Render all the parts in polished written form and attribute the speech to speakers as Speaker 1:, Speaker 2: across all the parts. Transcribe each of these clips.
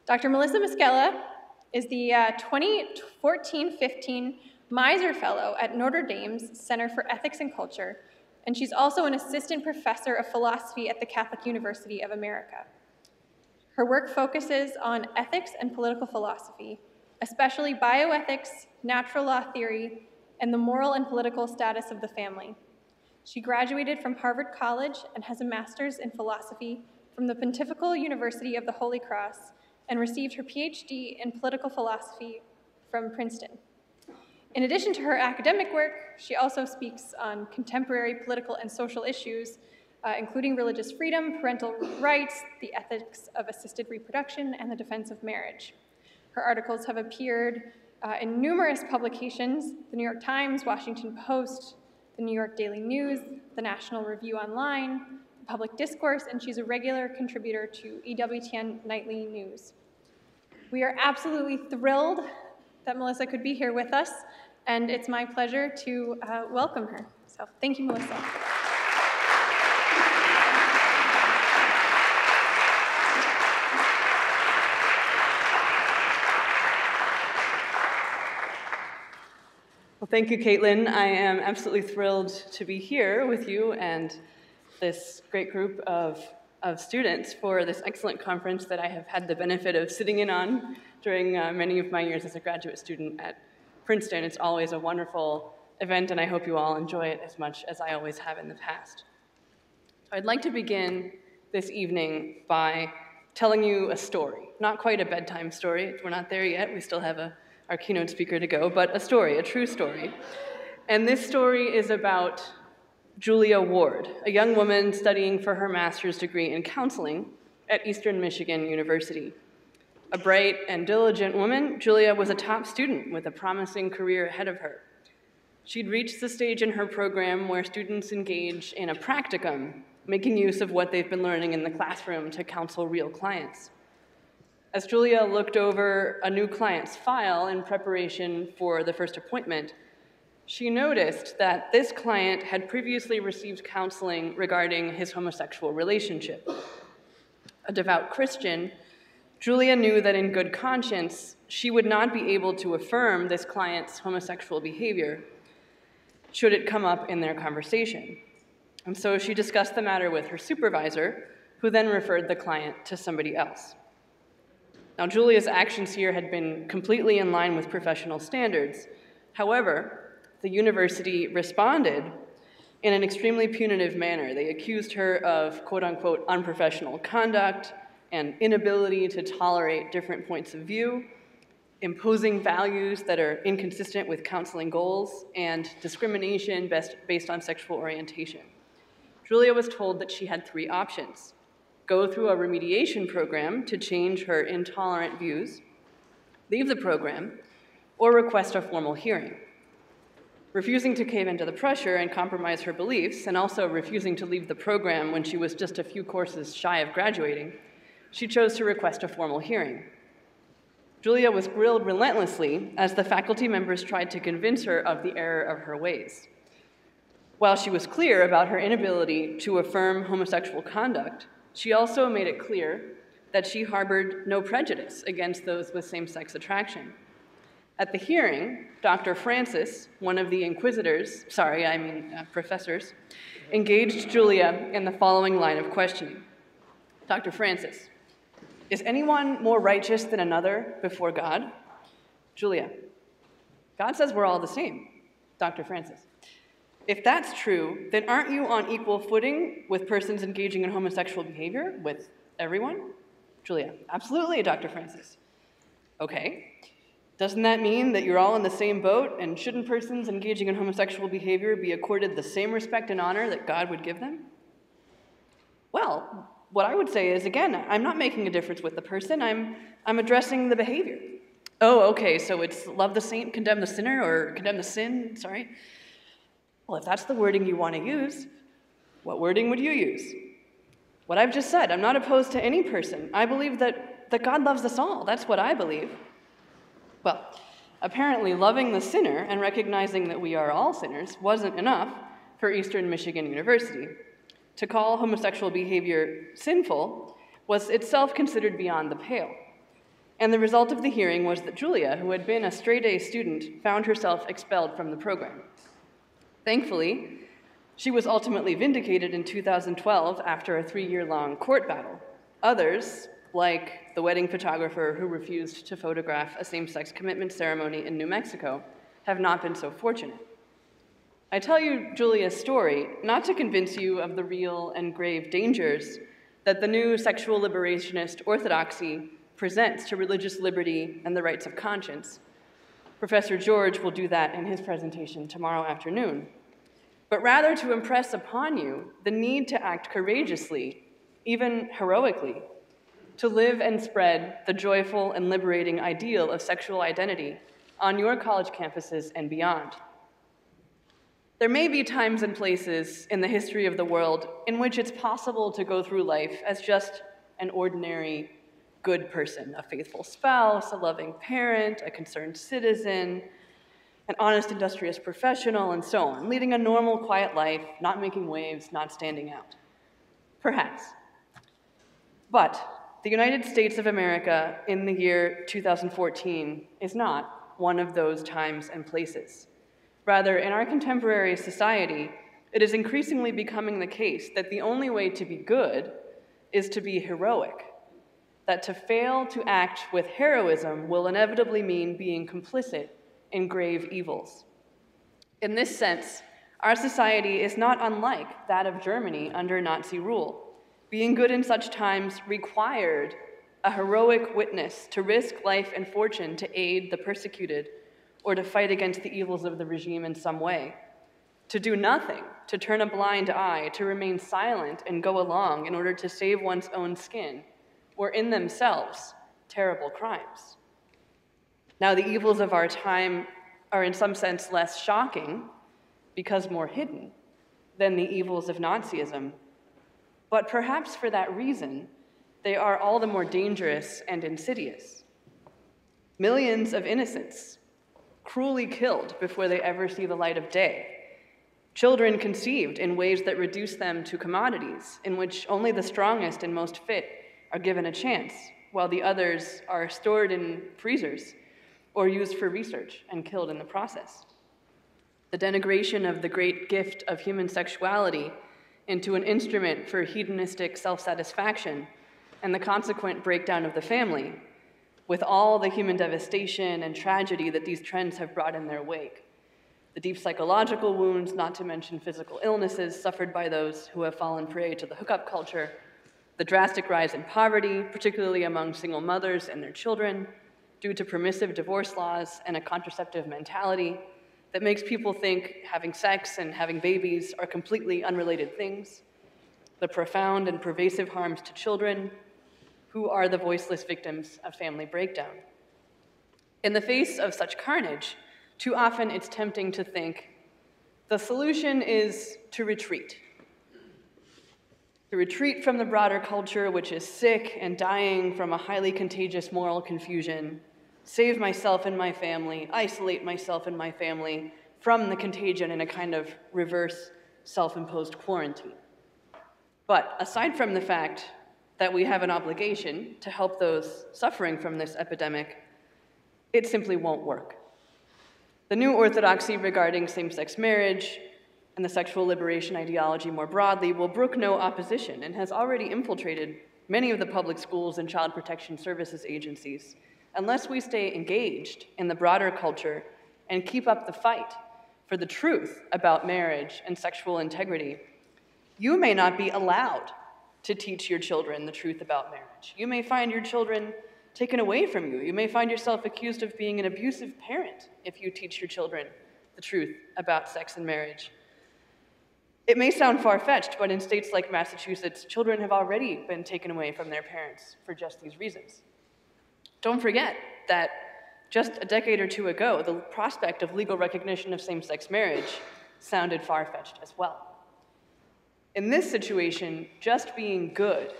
Speaker 1: Dr. Melissa Moschella is the 2014-15 Myser Fellow at Notre Dame's Center for Ethics and Culture, and she's also an assistant professor of philosophy at the Catholic University of America. Her work focuses on ethics and political philosophy, especially bioethics, natural law theory, and the moral and political status of the family. She graduated from Harvard College and has a master's in philosophy from the Pontifical University of the Holy Cross and received her Ph.D. in political philosophy from Princeton. In addition to her academic work, she also speaks on contemporary political and social issues, including religious freedom, parental rights, the ethics of assisted reproduction, and the defense of marriage. Her articles have appeared in numerous publications: the New York Times, Washington Post, the New York Daily News, the National Review Online, Public Discourse, and she's a regular contributor to EWTN Nightly News. We are absolutely thrilled that Melissa could be here with us, and it's my pleasure to welcome her. So thank you, Melissa.
Speaker 2: Well, thank you, Caitlin. I am absolutely thrilled to be here with you and this great group of students for this excellent conference that I have had the benefit of sitting in on during many of my years as a graduate student at Princeton. It's always a wonderful event, and I hope you all enjoy it as much as I always have in the past. So I'd like to begin this evening by telling you a story. Not quite a bedtime story. We're not there yet. We still have our keynote speaker to go, but a story, a true story. And this story is about Julia Ward, a young woman studying for her master's degree in counseling at Eastern Michigan University. A bright and diligent woman, Julia was a top student with a promising career ahead of her. She'd reached the stage in her program where students engage in a practicum, making use of what they've been learning in the classroom to counsel real clients. As Julia looked over a new client's file in preparation for the first appointment, she noticed that this client had previously received counseling regarding his homosexual relationship. A devout Christian, Julia knew that in good conscience, she would not be able to affirm this client's homosexual behavior should it come up in their conversation. And so she discussed the matter with her supervisor, who then referred the client to somebody else. Now, Julia's actions here had been completely in line with professional standards. However, the university responded in an extremely punitive manner. They accused her of quote-unquote unprofessional conduct and inability to tolerate different points of view, imposing values that are inconsistent with counseling goals, and discrimination based on sexual orientation. Julia was told that she had three options: go through a remediation program to change her intolerant views, leave the program, or request a formal hearing. Refusing to cave into the pressure and compromise her beliefs, and also refusing to leave the program when she was just a few courses shy of graduating, she chose to request a formal hearing. Julia was grilled relentlessly as the faculty members tried to convince her of the error of her ways. While she was clear about her inability to affirm homosexual conduct, she also made it clear that she harbored no prejudice against those with same-sex attraction. At the hearing, Dr. Francis, one of the professors, engaged Julia in the following line of questioning. Dr. Francis, is anyone more righteous than another before God? Julia, God says we're all the same. Dr. Francis, if that's true, then aren't you on equal footing with persons engaging in homosexual behavior, with everyone? Julia, absolutely, Dr. Francis. Okay. Doesn't that mean that you're all in the same boat, and shouldn't persons engaging in homosexual behavior be accorded the same respect and honor that God would give them? Well, what I would say is, again, I'm not making a difference with the person, I'm addressing the behavior. Oh, okay, so it's love the saint, condemn the sinner, or condemn the sin, sorry. Well, if that's the wording you want to use, what wording would you use? What I've just said, I'm not opposed to any person. I believe that God loves us all, that's what I believe. Well, apparently loving the sinner and recognizing that we are all sinners wasn't enough for Eastern Michigan University. To call homosexual behavior sinful was itself considered beyond the pale. And the result of the hearing was that Julia, who had been a straight-A student, found herself expelled from the program. Thankfully, she was ultimately vindicated in 2012 after a 3-year-long court battle. Others, like the wedding photographer who refused to photograph a same-sex commitment ceremony in New Mexico, have not been so fortunate. I tell you Julia's story not to convince you of the real and grave dangers that the new sexual liberationist orthodoxy presents to religious liberty and the rights of conscience. Professor George will do that in his presentation tomorrow afternoon. But rather to impress upon you the need to act courageously, even heroically, to live and spread the joyful and liberating ideal of sexual identity on your college campuses and beyond. There may be times and places in the history of the world in which it's possible to go through life as just an ordinary good person, a faithful spouse, a loving parent, a concerned citizen, an honest, industrious professional, and so on, leading a normal, quiet life, not making waves, not standing out. Perhaps. But the United States of America in the year 2014 is not one of those times and places. Rather, in our contemporary society, it is increasingly becoming the case that the only way to be good is to be heroic, that to fail to act with heroism will inevitably mean being complicit in grave evils. In this sense, our society is not unlike that of Germany under Nazi rule. Being good in such times required a heroic witness to risk life and fortune to aid the persecuted or to fight against the evils of the regime in some way. To do nothing, to turn a blind eye, to remain silent and go along in order to save one's own skin, were in themselves terrible crimes. Now, the evils of our time are in some sense less shocking because more hidden than the evils of Nazism, but perhaps for that reason, they are all the more dangerous and insidious. Millions of innocents cruelly killed before they ever see the light of day. Children conceived in ways that reduce them to commodities, in which only the strongest and most fit are given a chance, while the others are stored in freezers or used for research and killed in the process. The denigration of the great gift of human sexuality into an instrument for hedonistic self-satisfaction and the consequent breakdown of the family, with all the human devastation and tragedy that these trends have brought in their wake. The deep psychological wounds, not to mention physical illnesses suffered by those who have fallen prey to the hookup culture, the drastic rise in poverty, particularly among single mothers and their children, due to permissive divorce laws and a contraceptive mentality that makes people think having sex and having babies are completely unrelated things, the profound and pervasive harms to children, who are the voiceless victims of family breakdown. In the face of such carnage, too often it's tempting to think the solution is to retreat. To retreat from the broader culture, which is sick and dying from a highly contagious moral confusion, save myself and my family, isolate myself and my family from the contagion in a kind of reverse self-imposed quarantine. But aside from the fact that we have an obligation to help those suffering from this epidemic, it simply won't work. The new orthodoxy regarding same-sex marriage and the sexual liberation ideology more broadly will brook no opposition and has already infiltrated many of the public schools and child protection services agencies. Unless we stay engaged in the broader culture and keep up the fight for the truth about marriage and sexual integrity, you may not be allowed to teach your children the truth about marriage. You may find your children taken away from you. You may find yourself accused of being an abusive parent if you teach your children the truth about sex and marriage. It may sound far-fetched, but in states like Massachusetts, children have already been taken away from their parents for just these reasons. Don't forget that just a decade or two ago, the prospect of legal recognition of same-sex marriage sounded far-fetched as well. In this situation, just being good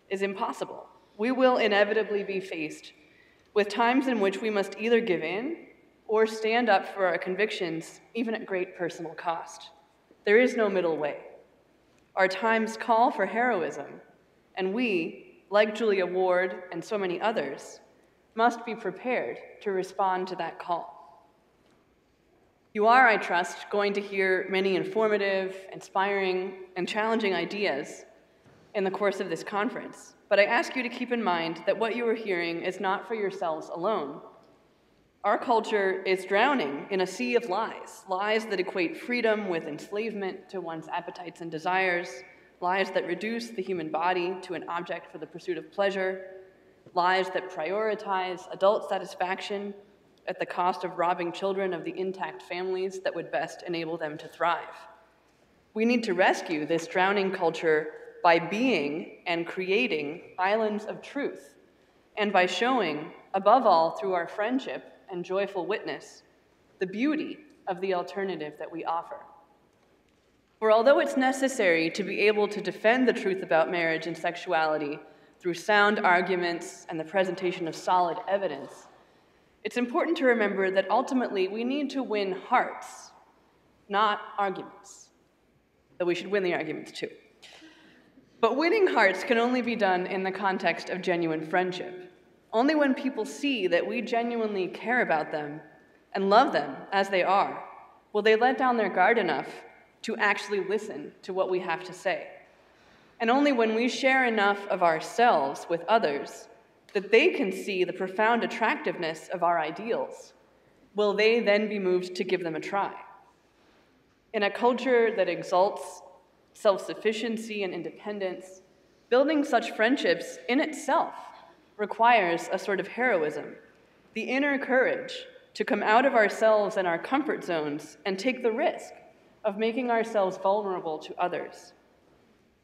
Speaker 2: is impossible. We will inevitably be faced with times in which we must either give in or stand up for our convictions, even at great personal cost. There is no middle way. Our times call for heroism, and we, like Julia Ward and so many others, must be prepared to respond to that call. You are, I trust, going to hear many informative, inspiring, and challenging ideas in the course of this conference, but I ask you to keep in mind that what you are hearing is not for yourselves alone. Our culture is drowning in a sea of lies, lies that equate freedom with enslavement to one's appetites and desires, lies that reduce the human body to an object for the pursuit of pleasure, lies that prioritize adult satisfaction at the cost of robbing children of the intact families that would best enable them to thrive. We need to rescue this drowning culture by being and creating islands of truth, and by showing, above all through our friendship and joyful witness, the beauty of the alternative that we offer. For although it's necessary to be able to defend the truth about marriage and sexuality through sound arguments and the presentation of solid evidence, it's important to remember that ultimately we need to win hearts, not arguments, though we should win the arguments too. But winning hearts can only be done in the context of genuine friendship. Only when people see that we genuinely care about them and love them as they are, will they let down their guard enough to actually listen to what we have to say. And only when we share enough of ourselves with others that they can see the profound attractiveness of our ideals, will they then be moved to give them a try. In a culture that exalts self-sufficiency and independence, building such friendships in itself requires a sort of heroism, the inner courage to come out of ourselves and our comfort zones and take the risk of making ourselves vulnerable to others.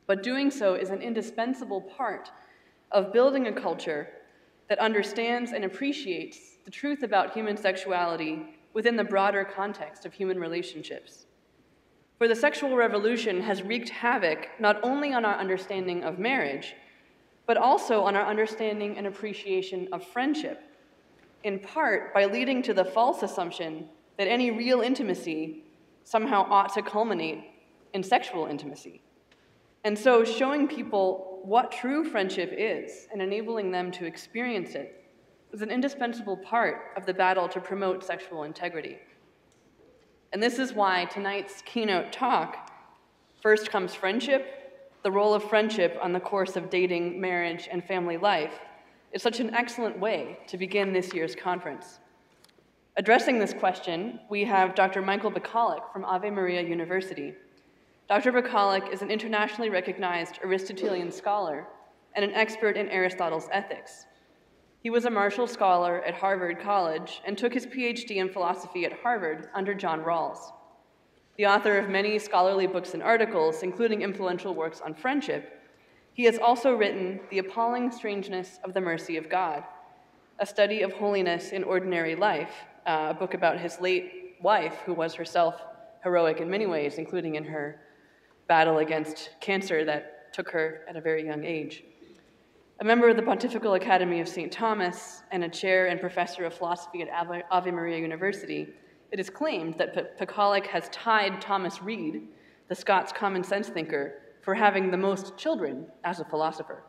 Speaker 2: But doing so is an indispensable part of building a culture that understands and appreciates the truth about human sexuality within the broader context of human relationships. For the sexual revolution has wreaked havoc not only on our understanding of marriage, but also on our understanding and appreciation of friendship, in part by leading to the false assumption that any real intimacy somehow ought to culminate in sexual intimacy. And so showing people what true friendship is and enabling them to experience it is an indispensable part of the battle to promote sexual integrity. And this is why tonight's keynote talk, First Comes Friendship, the role of friendship on the course of dating, marriage, and family life, is such an excellent way to begin this year's conference. Addressing this question, we have Dr. Michael Bacalek from Ave Maria University. Dr. Bacalek is an internationally recognized Aristotelian scholar and an expert in Aristotle's ethics. He was a Marshall Scholar at Harvard College and took his Ph.D. in philosophy at Harvard under John Rawls. The author of many scholarly books and articles, including influential works on friendship, he has also written The Appalling Strangeness of the Mercy of God, a study of holiness in ordinary life, a book about his late wife, who was herself heroic in many ways, including in her battle against cancer that took her at a very young age. A member of the Pontifical Academy of St. Thomas and a chair and professor of philosophy at Ave Maria University, it is claimed that Bacalek has tied Thomas Reid, the Scots common sense thinker, for having the most children as a philosopher.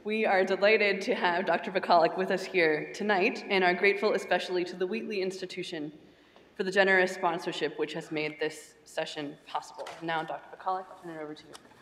Speaker 2: We are delighted to have Dr. Bacalek with us here tonight and are grateful especially to the Wheatley Institution for the generous sponsorship which has made this session possible. Now, Dr. Bacalek, I'll turn it over to you.